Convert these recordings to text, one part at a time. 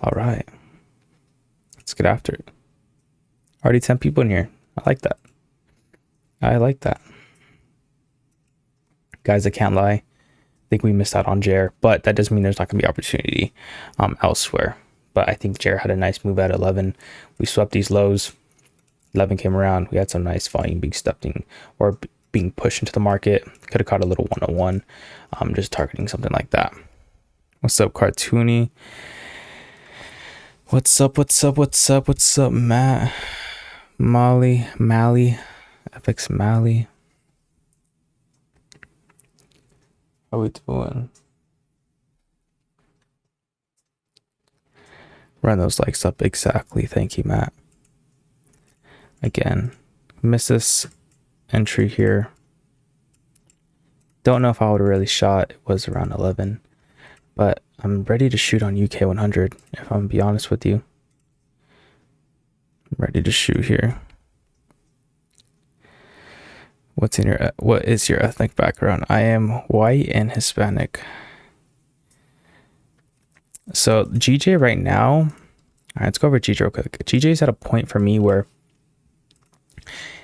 All right, let's get after it. Already 10 people in here. I like that. I like that. Guys, I can't lie. I think we missed out on Jer, but that doesn't mean there's not going to be opportunity elsewhere. But I think Jer had a nice move at 11. We swept these lows. 11 came around. We had some nice volume being stepped in or being pushed into the market. Could have caught a little 101. Just targeting something like that. What's up, Cartoony? What's up? What's up? What's up? What's up, Matt? Mali, FX Mali. How we doing? Run those likes up. Exactly. Thank you, Matt. Again, miss this entry here. Don't know if I would have really shot. It was around 11, but I'm ready to shoot on UK 100. If I'm gonna be honest with you, I'm ready to shoot here. What is your ethnic background? I am white and Hispanic. So GJ right now, all right, let's go over GJ real quick. GJ's at a point for me where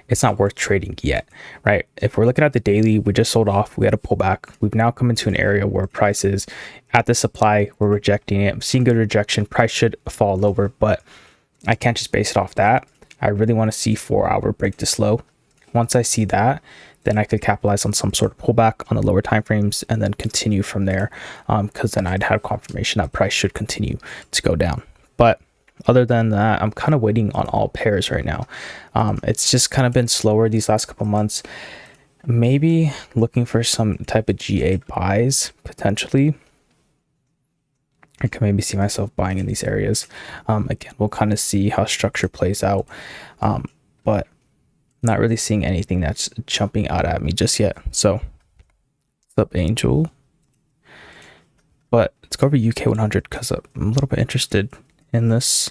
it's not worth trading yet, right? If we're looking at the daily, we just sold off. We had a pullback. We've now come into an area where price is at the supply. We're rejecting it. I'm seeing good rejection. Price should fall lower, but I can't just base it off that. I really want to see 4-hour break this low. Once I see that, then I could capitalize on some sort of pullback on the lower time frames and then continue from there, because then I'd have confirmation that price should continue to go down. But other than that, I'm kind of waiting on all pairs right now. It's just kind of been slower these last couple months. Maybe looking for some type of GA buys potentially. I can maybe see myself buying in these areas. Again, we'll kind of see how structure plays out, but not really seeing anything that's jumping out at me just yet. So what's up, Angel? But let's go over UK 100 because I'm a little bit interested in this.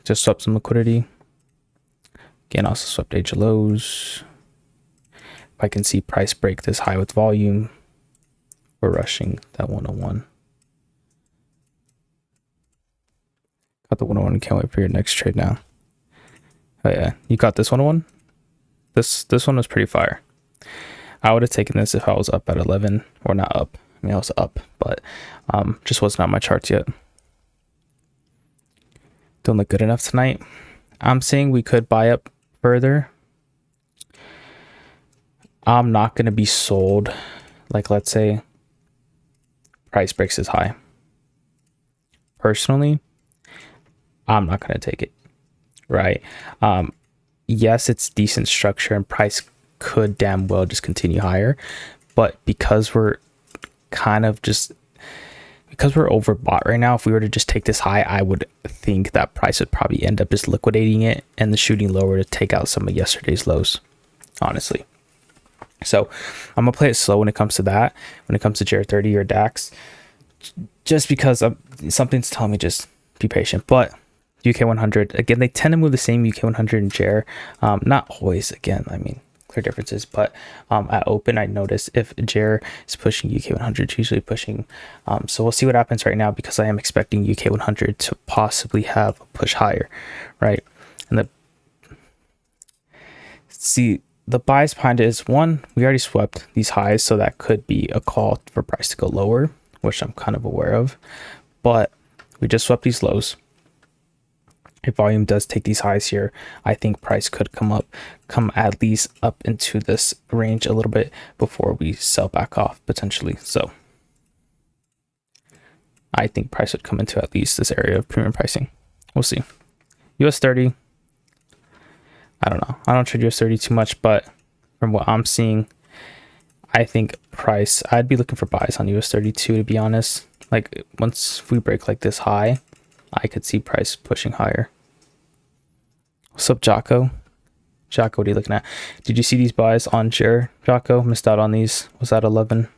Just swept some liquidity. Again, also swept age of lows. If I can see price break this high with volume, we're rushing that 101. Got the 101. Can't wait for your next trade now. Oh yeah, you got this 101. This one was pretty fire. I would have taken this if I was up at 11, or not up. I mean, I was up, but just wasn't on my charts yet. Don't look good enough tonight. I'm saying we could buy up further. I'm not going to be sold. Like, let's say price breaks is high. Personally, I'm not going to take it. Right. Yes, it's decent structure and price could damn well just continue higher. But because we're overbought right now, if we were to just take this high, I would think that price would probably end up just liquidating it and the shooting lower to take out some of yesterday's lows, honestly. So I'm gonna play it slow when it comes to that. When it comes to JR30 or DAX, just because something's telling me just be patient. But UK 100, again, they tend to move the same UK 100 and JR. Not always, again, I mean, clear differences, but at open, I notice if JR is pushing UK 100, it's usually pushing. So we'll see what happens right now, because I am expecting UK 100 to possibly have a push higher, right? And the bias behind it is, one, we already swept these highs, so that could be a call for price to go lower, which I'm kind of aware of, but we just swept these lows. If volume does take these highs here, I think price could come at least up into this range a little bit before we sell back off potentially. So I think price would come into at least this area of premium pricing. We'll see. US 30, I don't know. I don't trade US 30 too much, but from what I'm seeing, I think price, I'd be looking for buys on US 32, to be honest. Like, once we break like this high, I could see price pushing higher. What's up, Jocko? Jocko, what are you looking at? Did you see these buys on JR, Jocko? Missed out on these. Was that 11?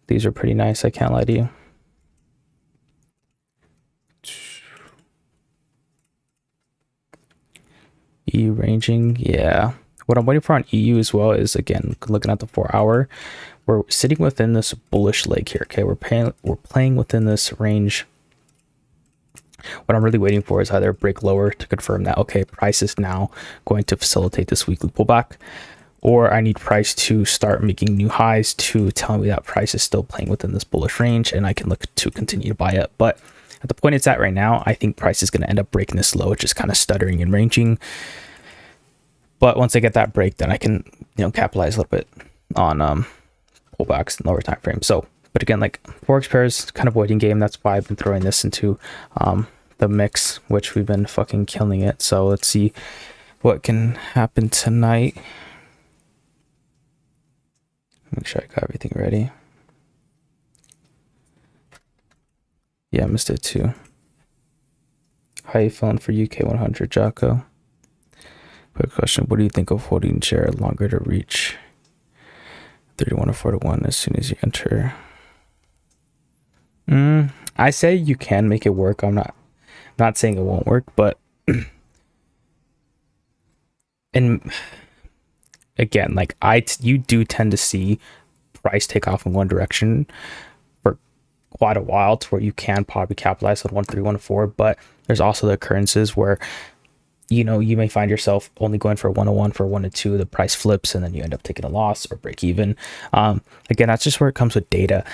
These are pretty nice, I can't lie to you. E ranging, yeah. What I'm waiting for on EU as well is, again, looking at the 4-hour, we're sitting within this bullish leg here. Okay, we're playing within this range. What I'm really waiting for is either a break lower to confirm that, okay, price is now going to facilitate this weekly pullback, or I need price to start making new highs to tell me that price is still playing within this bullish range and I can look to continue to buy it. But at the point it's at right now, I think price is going to end up breaking this low, just kind of stuttering and ranging. But once I get that break, then I can, capitalize a little bit on pullbacks in lower time frame. So, but again, like Forex pairs, kind of waiting game. That's why I've been throwing this into the mix, which we've been fucking killing it. So let's see what can happen tonight. Make sure I got everything ready. Yeah, I missed it too. How you feeling for UK 100, Jocko? Quick question. What do you think of holding share longer to reach 31 or 4-1 as soon as you enter? I say you can make it work. I'm not saying it won't work, but and again, like you do tend to see price take off in one direction for quite a while to where you can probably capitalize on 1-3, 1-4, but there's also the occurrences where you may find yourself only going for 101 for 1-2, the price flips and then you end up taking a loss or break even. Again, that's just where it comes with data.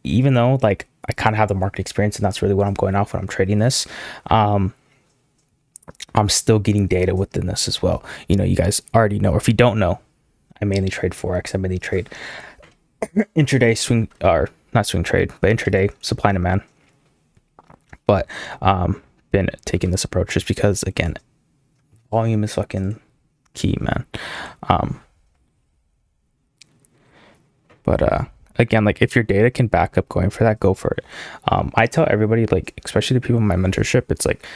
Even though like I kind of have the market experience and that's really what I'm going off when I'm trading this, I'm still getting data within this as well. You guys already know, or if you don't know, I mainly trade Forex. I mainly trade intraday swing, or not swing trade, but intraday supply and demand. But been taking this approach just because, again, volume is fucking key, man. But again, like if your data can back up going for that, go for it. I tell everybody, like especially the people in my mentorship, it's like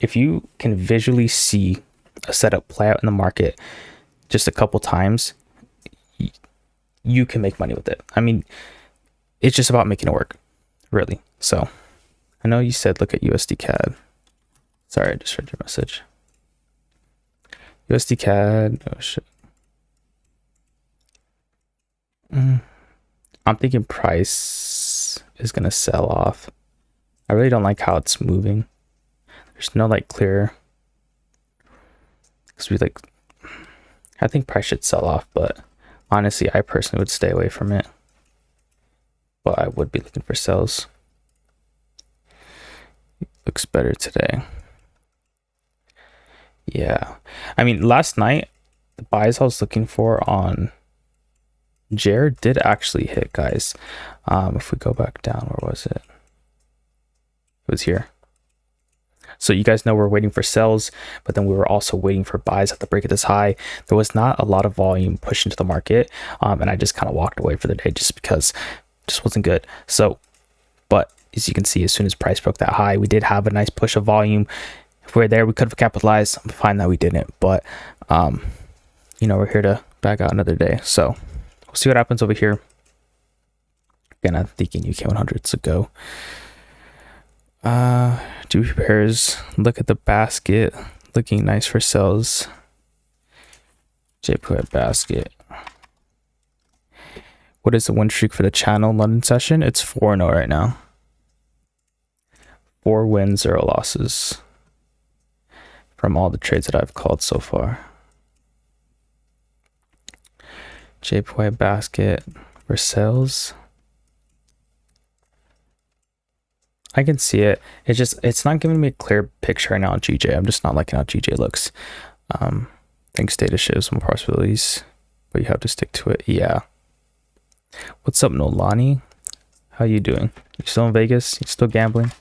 if you can visually see a setup play out in the market just a couple times, you can make money with it. I mean, it's just about making it work, really. So I know you said look at USD CAD. Sorry, I just read your message. USD CAD. Oh shit. I'm thinking price is gonna sell off. I really don't like how it's moving. There's no like clear, because I think price should sell off, but honestly, I personally would stay away from it. But I would be looking for sells. Looks better today. Yeah, I mean, last night the buys I was looking for on Jared did actually hit, guys. If we go back down, where was it? It was here. So you guys know we're waiting for sells, but then we were also waiting for buys at the break of this high. There was not a lot of volume pushed into the market, and I just kind of walked away for the day just because it just wasn't good. So, but as you can see, as soon as price broke that high, we did have a nice push of volume. If we were there, we could have capitalized. I'm fine that we didn't, but we're here to back out another day. So we'll see what happens over here. Again, I'm thinking UK 100's a go. GBP pairs, look at the basket, looking nice for sells. JPY basket. What is the win streak for the channel London session? It's 4-0 right now. 4 wins, 0 losses from all the trades that I've called so far. JPY basket for sales. I can see it. It's not giving me a clear picture right now on GJ. I'm just not liking how GJ looks. Thanks, data shows some possibilities, but you have to stick to it. Yeah. What's up, Nolani? How you doing? You still in Vegas? You still gambling?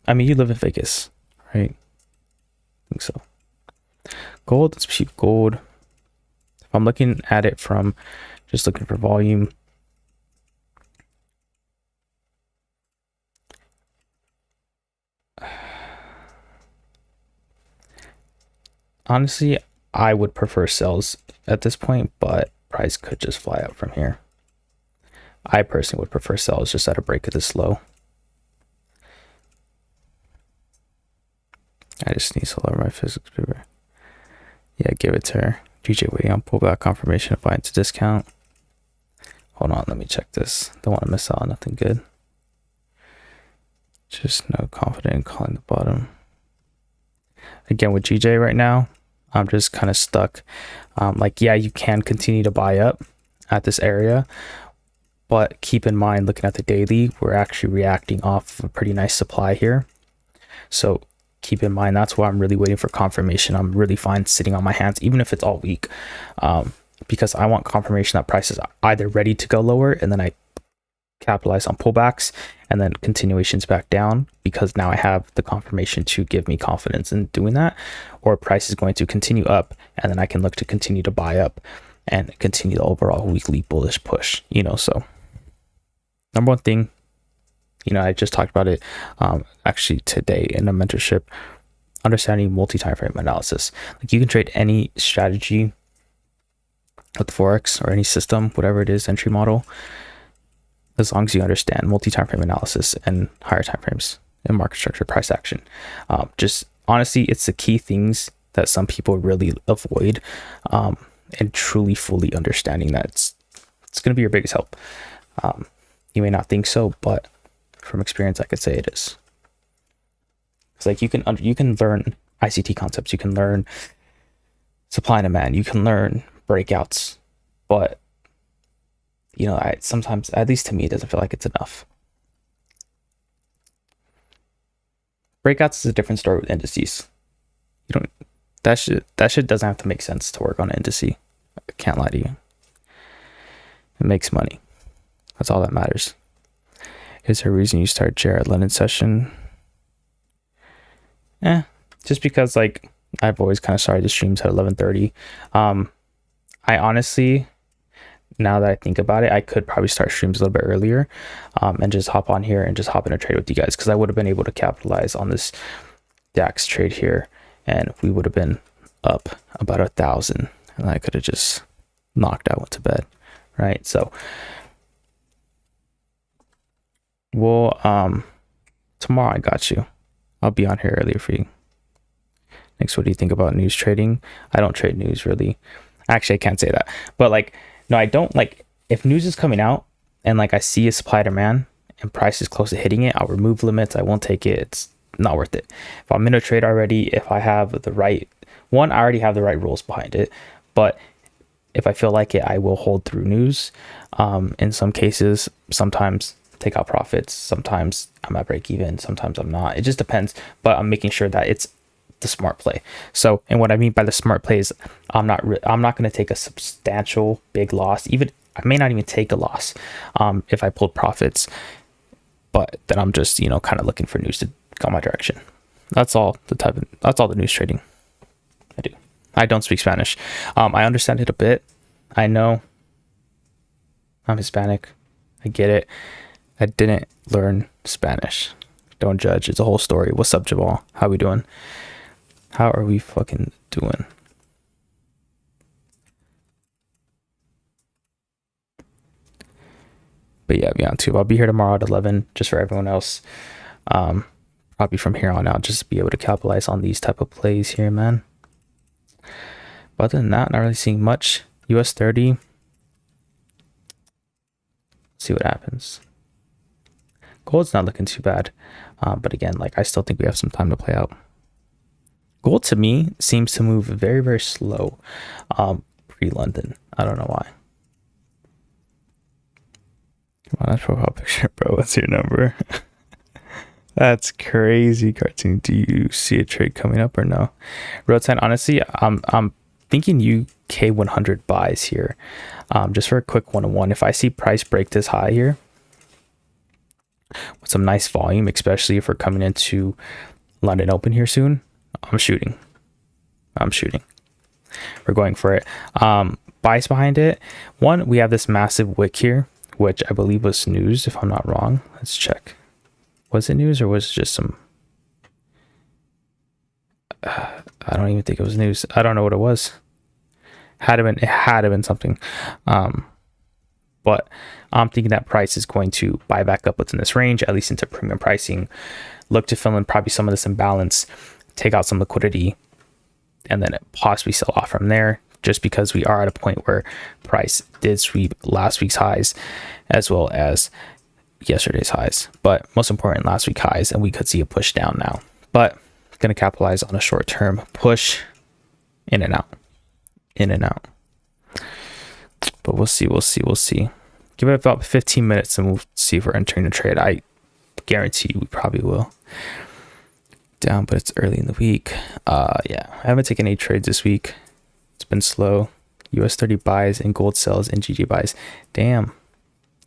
I mean, you live in Vegas, right? I think so. Gold, let's cheap gold. If I'm looking at it from just looking for volume, honestly, I would prefer sells at this point, but price could just fly up from here. I personally would prefer sells just at a break of this low. I just need to lower my physics paper. Yeah, give it to her. GJ waiting on pullback confirmation of buying to discount. Hold on, let me check this. Don't want to miss out on nothing good. Just no confident in calling the bottom. Again, with GJ right now, I'm just kind of stuck. Like, yeah, you can continue to buy up at this area, but keep in mind, looking at the daily, we're actually reacting off a pretty nice supply here. So keep in mind, that's why I'm really waiting for confirmation. I'm really fine sitting on my hands, even if it's all week, because I want confirmation that price is either ready to go lower and then I capitalize on pullbacks and then continuations back down, because now I have the confirmation to give me confidence in doing that, or price is going to continue up and then I can look to continue to buy up and continue the overall weekly bullish push, you know. So number one thing, you know, I just talked about it actually today in a mentorship, understanding multi-time frame analysis. Like, you can trade any strategy with Forex or any system, whatever it is, entry model, as long as you understand multi-time frame analysis and higher time frames and market structure, price action. Just honestly, it's the key things that some people really avoid, and truly fully understanding that it's going to be your biggest help. You may not think so, but from experience, I could say it is. It's like you can learn ICT concepts, you can learn supply and demand, you can learn breakouts, but you know, sometimes, at least to me, it doesn't feel like it's enough. Breakouts is a different story with indices. You don't, that shit doesn't have to make sense to work on an indice. I can't lie to you. It makes money. That's all that matters. Is there a reason you start Jared London session? Just because, like, I've always kind of started the streams at 11:30. I honestly, now that I think about it, I could probably start streams a little bit earlier, and just hop on here and just hop in a trade with you guys, because I would have been able to capitalize on this DAX trade here, and we would have been up about 1,000, and I could have just knocked out, went to bed, right? So we'll tomorrow I got you. I'll be on here earlier for you. Next, what do you think about news trading? I don't trade news really. Actually, I can't say that, but like, no, I don't. Like, if news is coming out and like I see a supply demand and price is close to hitting it, I'll remove limits. I won't take it. It's not worth it. If I'm in a trade already, if I have the right one, I already have the right rules behind it. But if I feel like it, I will hold through news. In some cases, sometimes take out profits. Sometimes I'm at break even. Sometimes I'm not. It just depends. But I'm making sure that it's the smart play. So, and what I mean by the smart play is I'm not going to take a substantial big loss. Even I may not even take a loss if I pulled profits, but then I'm just, you know, kind of looking for news to go my direction. That's all the news trading I do. I don't speak Spanish. I understand it a bit. I know I'm Hispanic. I get it. I didn't learn Spanish. Don't judge. It's a whole story. What's up, Jamal? How we doing? How are we fucking doing? But yeah, beyond tube. I'll be here tomorrow at 11, just for everyone else. Probably from here on out, just to be able to capitalize on these type of plays here, man. But other than that, not really seeing much. US 30. See what happens. Gold's not looking too bad. But again, like, I still think we have some time to play out. Gold to me seems to move very, very slow pre-London. I don't know why. Come on, that's profile picture, bro. What's your number? That's crazy, cartoon. Do you see a trade coming up or no? Real 10, honestly, I'm thinking UK 100 buys here. Just for a quick one-on-one. If I see price break this high here with some nice volume, especially if we're coming into London Open here soon, I'm shooting. We're going for it. Bias behind it. One, we have this massive wick here, which I believe was news, if I'm not wrong. Let's check. Was it news or was it just some... I don't even think it was news. I don't know what it was. It had to been something. But I'm thinking that price is going to buy back up within this range, at least into premium pricing. Look to fill in probably some of this imbalance take out some liquidity, and then possibly sell off from there, just because we are at a point where price did sweep last week's highs as well as yesterday's highs, but most important, last week highs, and we could see a push down now. But going to capitalize on a short-term push, in and out, in and out. But we'll see. Give it about 15 minutes and we'll see if we're entering a trade. I guarantee you we probably will. Down, but it's early in the week. Yeah, I haven't taken any trades this week. It's been slow. US 30 buys and gold sells and GG buys. Damn,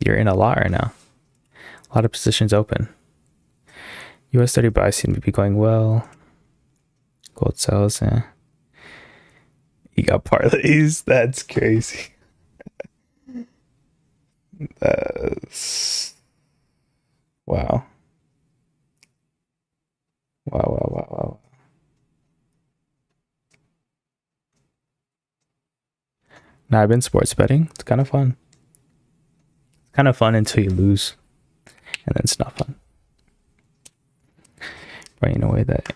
you're in a lot right now. A lot of positions open. US 30 buys seem to be going well. Gold sells, eh. You got parlays. That's crazy. That's wow. Wow. Now I've been sports betting. It's kind of fun. It's kind of fun until you lose, and then it's not fun. Right in a way that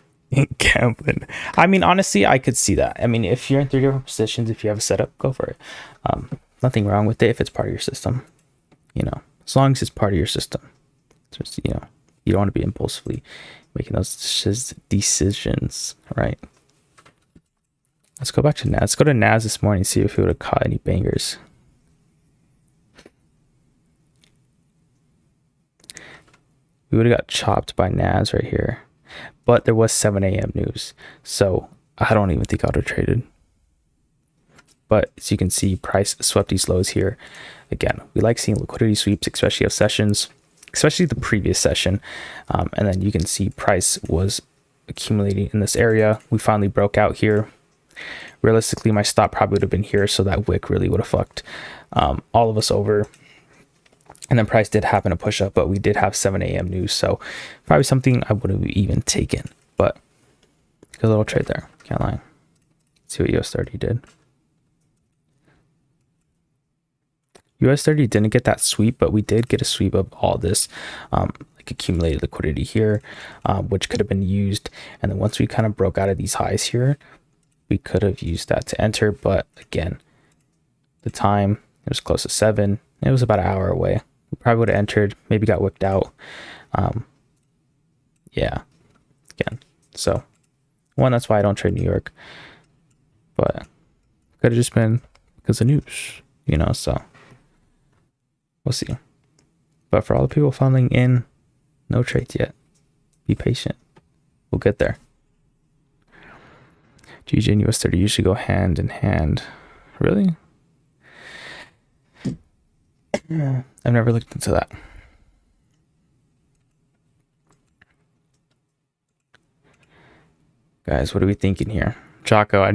gambling. I mean, honestly, I could see that. I mean, if you're in 3 different positions, if you have a setup, go for it. Nothing wrong with it if it's part of your system. You know, as long as it's part of your system. Just, you know, you don't want to be impulsively making those decisions, right? Let's go back to NAS. Let's go to NAS this morning, see if we would have caught any bangers. We would have got chopped by NAS right here. But there was 7 a.m. news. So I don't even think I would have traded. But as you can see, price swept these lows here. Again, we like seeing liquidity sweeps, especially of sessions, especially the previous session. And then you can see price was accumulating in this area. We finally broke out here. Realistically, my stop probably would have been here, so that wick really would have fucked all of us over. And then price did happen to push up, but we did have 7 a.m. news, so probably something I would have even taken. But a little trade there, can't lie. Let's see what US 30 did. US 30 didn't get that sweep, but we did get a sweep of all this like accumulated liquidity here, which could have been used. And then once we kind of broke out of these highs here, we could have used that to enter. But again, the time, it was close to 7. It was about an hour away. We probably would have entered, maybe got whipped out. Yeah, again. So, one, that's why I don't trade New York. But could have just been because of news, you know, so we'll see. But for all the people funneling in, no trades yet. Be patient. We'll get there. GJ and US 30 usually go hand in hand. Really? I've never looked into that. Guys, what are we thinking here? Jocko,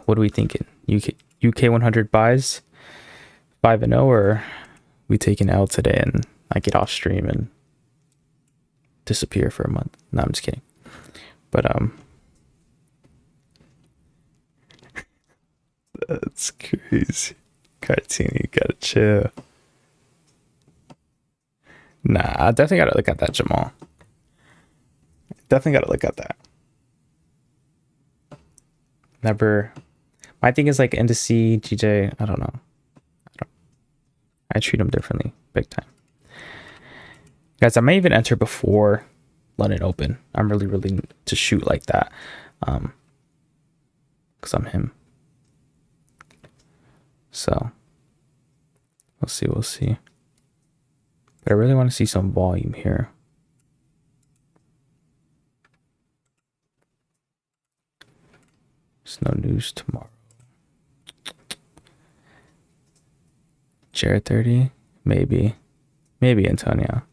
what are we thinking? UK 100 buys 5-0, or we take an L today and I get off stream and disappear for a month? No, I'm just kidding. But that's crazy. Cartini, you gotta chill. Nah, I definitely gotta look at that, Jamal. Definitely gotta look at that. Never. My thing is like NDC, GJ. I don't know. I treat them differently, big time. Guys, I may even enter before London Open. I'm really to shoot like that, because I'm him. So we'll see. But I really want to see some volume here. There's no news tomorrow. Jared 30, maybe Antonio,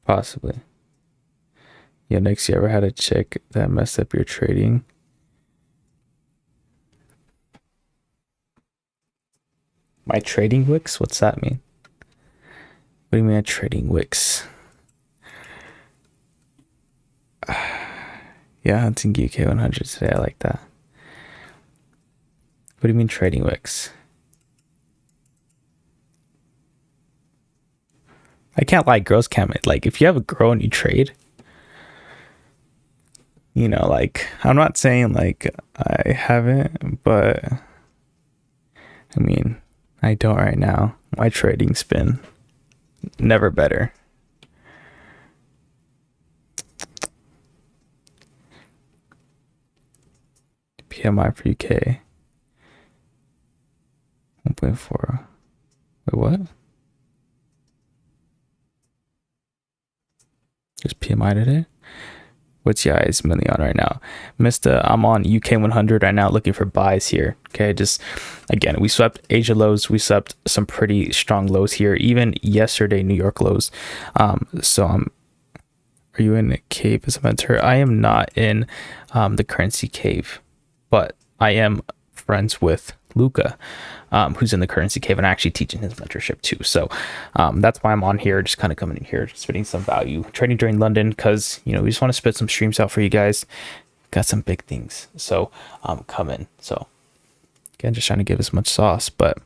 possibly. Yeah, Nicks, you ever had a chick that messed up your trading? My trading wicks? What's that mean? What do you mean a trading wicks? Yeah, hunting UK 100 today. I like that. What do you mean trading wicks? I can't lie, girls can't. Like, if you have a girl and you trade, You know, like, I'm not saying like I haven't, but I mean, I don't right now. My trading's been never better. PMI for UK 1.4. Wait, what? Just PMI today? What's your eyes mainly on right now? Mr. I'm on UK 100 right now looking for buys here. Okay, just again, we swept Asia lows. We swept some pretty strong lows here. Even yesterday, New York lows. Are you in a cave as a mentor? I am not in the currency cave, but I am friends with Luca, who's in the currency cave, and actually teaching his mentorship too. So that's why I'm on here, just kind of coming in here, spitting some value, trading during London, because we just want to spit some streams out for you guys. Got some big things, so coming. So again, just trying to give as much sauce, but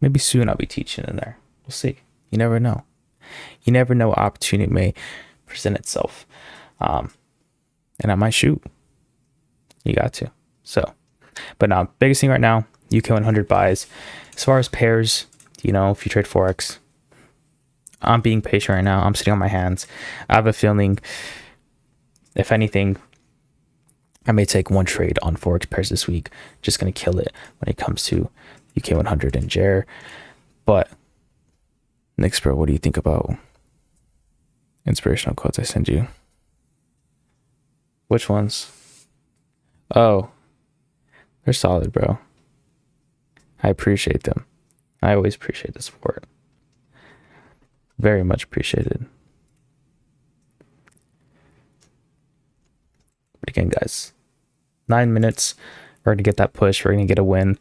maybe soon I'll be teaching in there. We'll see. You never know. You never know what opportunity may present itself. And I might shoot. You got to. So, but now, biggest thing right now, UK 100 buys. As far as pairs, if you trade Forex, I'm being patient right now. I'm sitting on my hands. I have a feeling, if anything, I may take one trade on Forex pairs this week. Just going to kill it when it comes to UK 100 and JER. But Nicks, bro, what do you think about inspirational quotes I send you? Which ones? Oh, they're solid, bro. I appreciate them. I always appreciate the support. Very much appreciated. But again, guys, 9 minutes. We're going to get that push. We're going to get a win.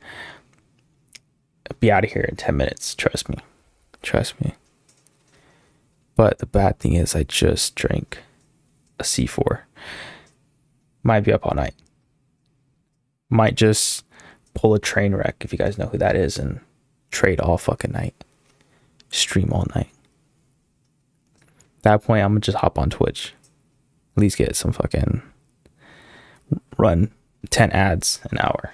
Be out of here in 10 minutes. Trust me. Trust me. But the bad thing is I just drank a C4. Might be up all night. Might just pull a train wreck, if you guys know who that is, and trade all fucking night. Stream all night. At that point, I'm gonna just hop on Twitch. At least get some fucking run 10 ads an hour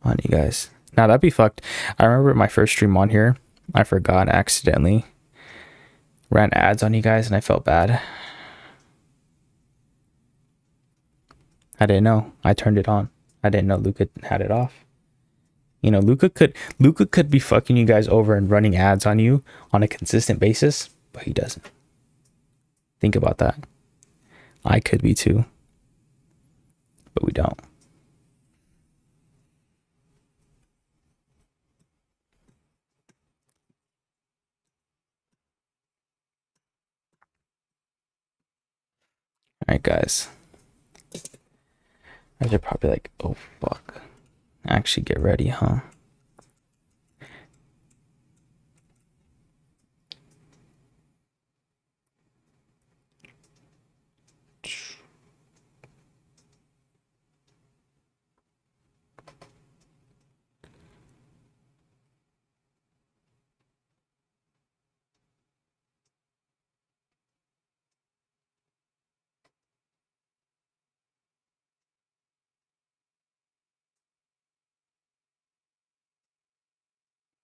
on you guys. Now that'd be fucked. I remember my first stream on here, I forgot and accidentally ran ads on you guys and I felt bad. I didn't know. I turned it on. I didn't know Luca had it off. Luca could be fucking you guys over and running ads on you on a consistent basis, but he doesn't. Think about that. I could be too, but we don't. All right, guys. I should probably oh fuck, actually get ready, huh?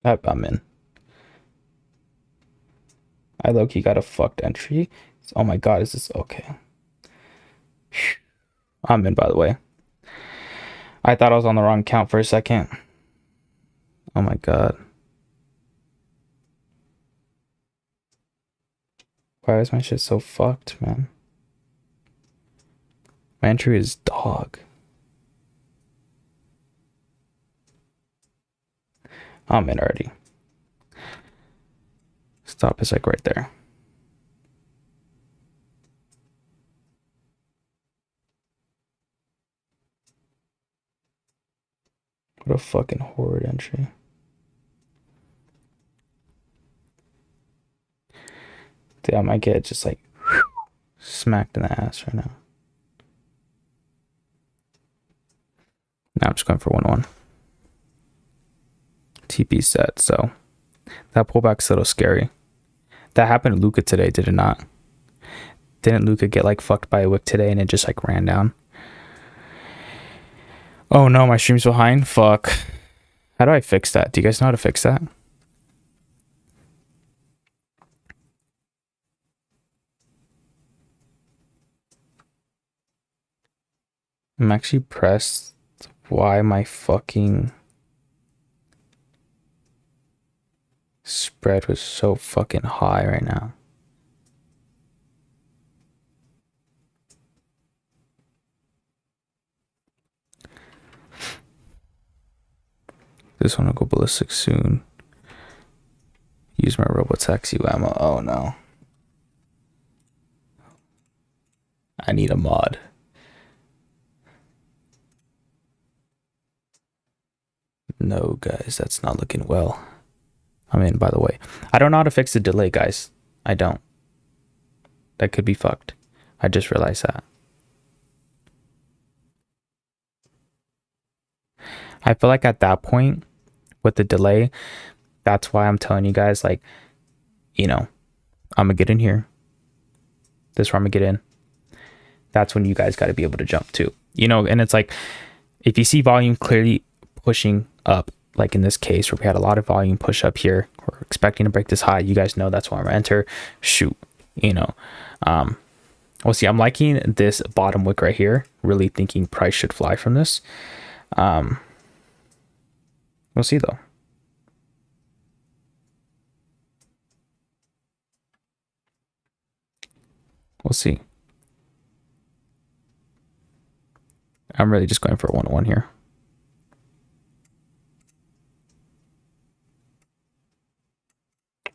I'm in. I low-key got a fucked entry. Oh my god, is this okay? I'm in, by the way. I thought I was on the wrong account for a second. Oh my god. Why is my shit so fucked, man? My entry is dog. I'm in already. Stop is right there. What a fucking horrid entry. Dude, I might get just smacked in the ass right now. Now I'm just going for 1-1. TP set, so that pullback's a little scary. That happened to Luca today, did it not? Didn't Luca get like fucked by a wick today and it just like ran down? Oh no, my stream's behind. Fuck. How do I fix that? Do you guys know how to fix that? I'm actually pressed why my fucking spread was so fucking high right now. This one will go ballistic soon. Use my robotaxi ammo. Oh no. I need a mod. No, guys, that's not looking well. I mean, by the way, I don't know how to fix the delay, guys. I don't. That could be fucked. I just realized that. I feel like at that point with the delay, that's why I'm telling you guys, like, you know, I'm gonna get in here. This is where I'm gonna get in. That's when you guys got to be able to jump too, you know. And it's like, if you see volume clearly pushing up, like in this case where we had a lot of volume push up here, we're expecting to break this high, you guys know that's why I'm gonna enter. Shoot, you know. We'll see. I'm liking this bottom wick right here, really thinking price should fly from this. We'll see though. We'll see. I'm really just going for a 1-1 here.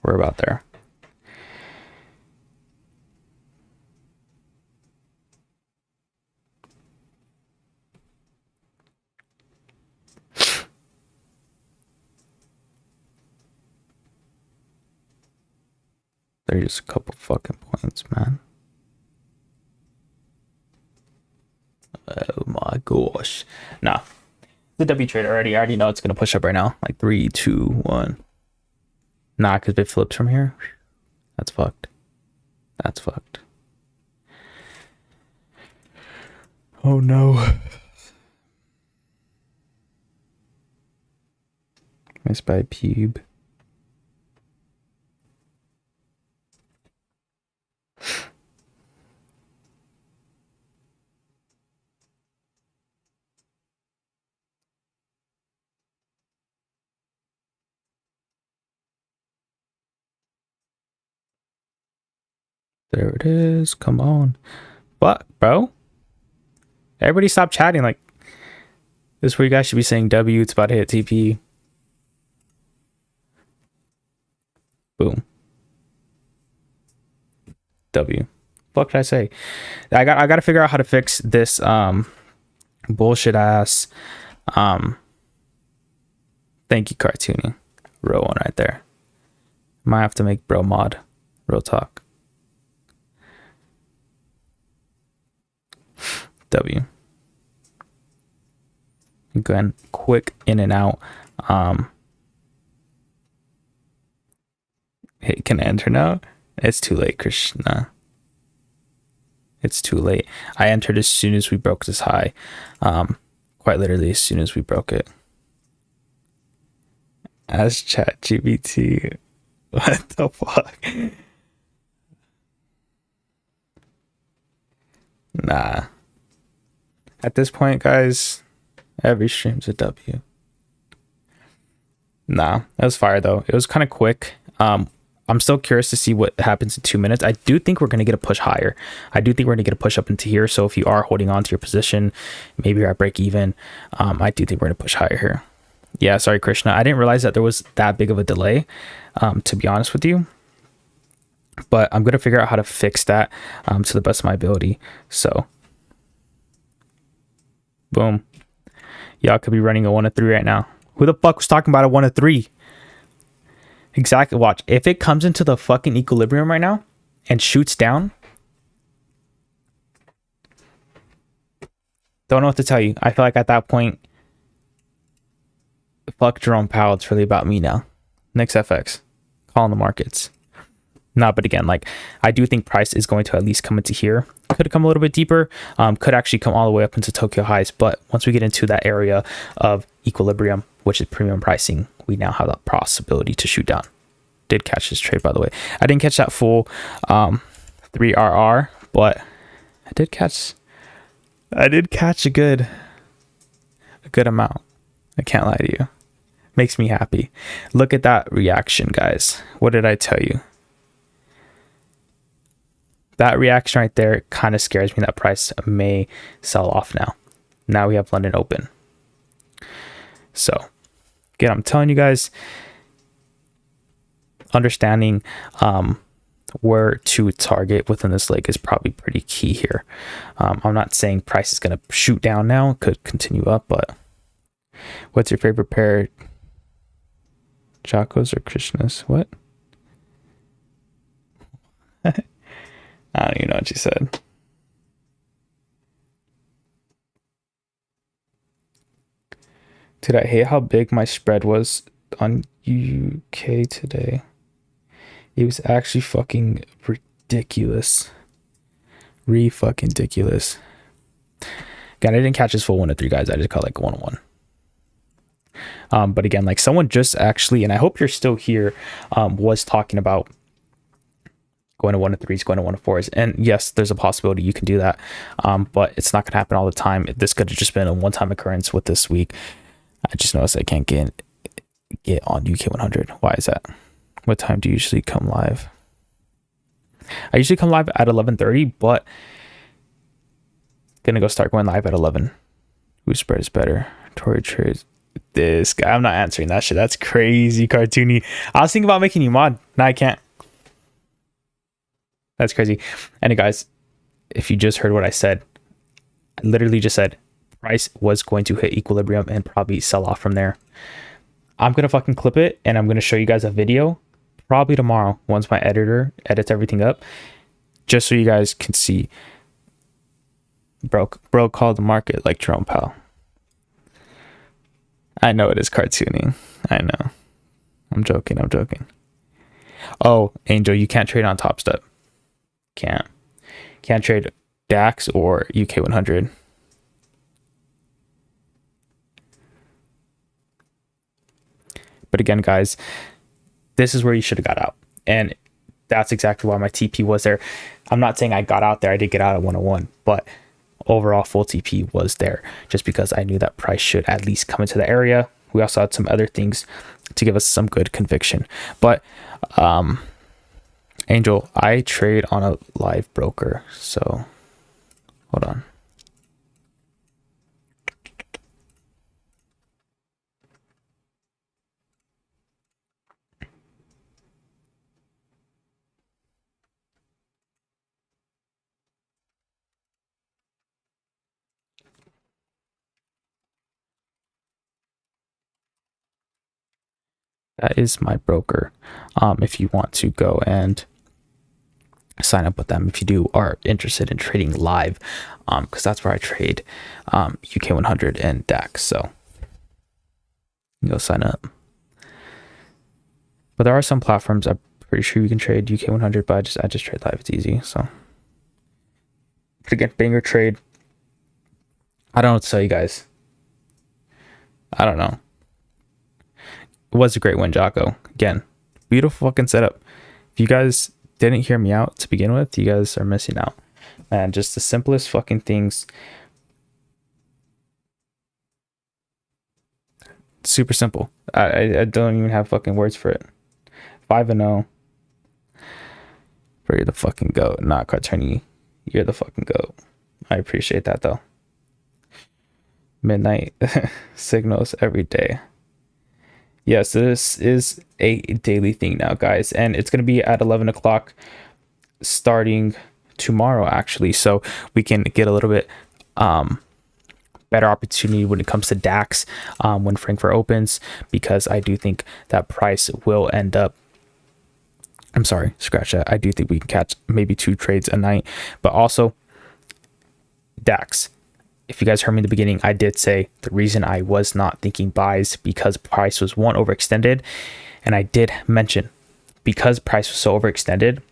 We're about there. There's just a couple fucking points, man. Oh my gosh. Nah. The W trade already. I already know it's gonna push up right now. Like 3, 2, 1. Nah, because if it flips from here, that's fucked. That's fucked. Oh no. Missed by pube. There it is. Come on. What, bro? Everybody stop chatting. Like, this is where you guys should be saying W. It's about to hit TP. Boom. W. What could I say? I got to figure out how to fix this bullshit ass thank you, cartoony. Real one right there. Might have to make bro mod. Real talk. W. Again, quick in and out. Hey, can I enter now? It's too late, Krishna. It's too late. I entered as soon as we broke this high. Quite literally as soon as we broke it. As ChatGPT. What the fuck? Nah. At this point, guys, every stream's a W. Nah, that was fire though. It was kind of quick. I'm still curious to see what happens in 2 minutes. I do think we're going to get a push higher. I do think we're going to get a push up into here. So if you are holding on to your position, maybe you're at break even. I do think we're going to push higher here. Yeah, sorry, Krishna. I didn't realize that there was that big of a delay, to be honest with you. But I'm going to figure out how to fix that to the best of my ability. So, boom. Y'all could be running a 1-3 right now. Who the fuck was talking about a 1-3? Exactly. Watch. If it comes into the fucking equilibrium right now and shoots down, don't know what to tell you. I feel like at that point, fuck Jerome Powell. It's really about me now. NiicksFX. Calling the markets. Nah, but again, like I do think price is going to at least come into here. Could come a little bit deeper, could actually come all the way up into Tokyo highs. But once we get into that area of equilibrium, which is premium pricing, we now have that possibility to shoot down. Did catch this trade, by the way. I didn't catch that full 3RR, but I did catch a good amount. I can't lie to you. Makes me happy. Look at that reaction, guys. What did I tell you? That reaction right there kind of scares me that price may sell off now. Now we have London open. So again, I'm telling you guys, understanding where to target within this leg is probably pretty key here. I'm not saying price is going to shoot down now. It could continue up, but what's your favorite pair? Chacos or Krishnas? What? I don't even know what you said. Dude, I hate how big my spread was on UK today. It was actually fucking ridiculous. Fucking ridiculous. Again, I didn't catch this full 1-3, guys. I just caught like 1-1. But again, like someone just actually, and I hope you're still here, was talking about going to 1-3s, going to 1-4s. And yes, there's a possibility you can do that. But it's not going to happen all the time. This could have just been a one-time occurrence with this week. I just noticed I can't get on UK 100. Why is that? What time do you usually come live? I usually come live at 11:30, but gonna go start going live at 11. Whose spread is better? Tory trades. This guy. I'm not answering that shit. That's crazy, cartoony. I was thinking about making you mod. No, I can't. That's crazy. And guys, if you just heard what I said, I literally just said price was going to hit equilibrium and probably sell off from there. I'm going to fucking clip it and I'm going to show you guys a video probably tomorrow once my editor edits everything up, just so you guys can see. Bro called the market like Jerome Powell. I know it is cartooning. I know. I'm joking. Oh, Angel, you can't trade on Top Step. Can't trade DAX or UK 100. But again, guys, this is where you should have got out. And that's exactly why my TP was there. I'm not saying I got out there. I did get out at 101, but overall full TP was there just because I knew that price should at least come into the area. We also had some other things to give us some good conviction. But Angel, I trade on a live broker. So hold on. That is my broker. If you want to go and sign up with them, if you are interested in trading live, because that's where I trade UK 100 and DAX. So go sign up. But there are some platforms I'm pretty sure you can trade UK 100, but I just trade live. It's easy. So, but again, banger trade. I don't know what to tell you guys. I don't know. It was a great win, Jocko. Again, beautiful fucking setup. If you guys didn't hear me out to begin with, you guys are missing out. Man, just the simplest fucking things. Super simple. I don't even have fucking words for it. 5-0. Bro, you're the fucking goat. Not cartoony. You're the fucking goat. I appreciate that though. Midnight signals every day. Yes, this is a daily thing now, guys, and it's going to be at 11 o'clock starting tomorrow, actually, so we can get a little bit better opportunity when it comes to DAX when Frankfurt opens, because I do think that price will end up, I'm sorry, scratch that. I do think we can catch maybe 2 trades a night, but also DAX. If you guys heard me in the beginning, I did say the reason I was not thinking buys because price was overextended. And I did mention because price was so overextended,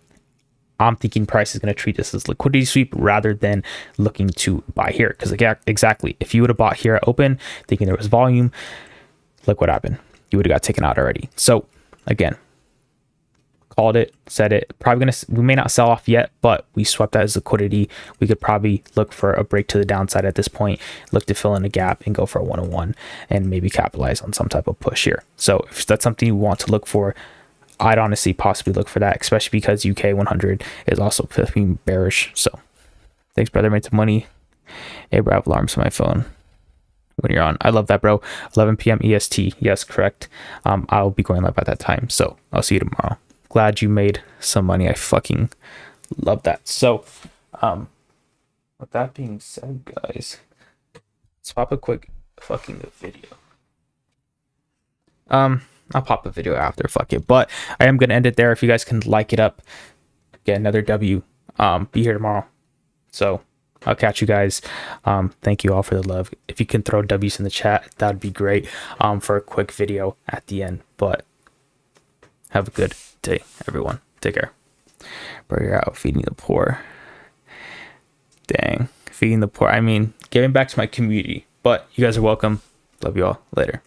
I'm thinking price is going to treat this as liquidity sweep rather than looking to buy here. Because exactly, if you would have bought here at open thinking there was volume, look what happened. You would have got taken out already. So again, called it, said it. Probably we may not sell off yet, but we swept that as liquidity. We could probably look for a break to the downside at this point, look to fill in a gap and go for a 101 and maybe capitalize on some type of push here. So if that's something you want to look for, I'd honestly possibly look for that, especially because UK 100 is also being bearish. So thanks, brother. Made some money. Hey, bro, I have alarms on my phone when you're on. I love that, bro. 11 p.m. EST. Yes, correct. I'll be going live at that time. So I'll see you tomorrow. Glad you made some money. I fucking love that. So with that being said, guys, let's pop a quick fucking video. I'll pop a video after, fuck it. But I am gonna end it there. If you guys can like it up, get another W. Be here tomorrow. So I'll catch you guys. Thank you all for the love. If you can throw W's in the chat, that would be great. For a quick video at the end. But have a good day, everyone. Take care. Bro, you're out feeding the poor. Dang, feeding the poor. I mean, giving back to my community. But you guys are welcome. Love you all. Later.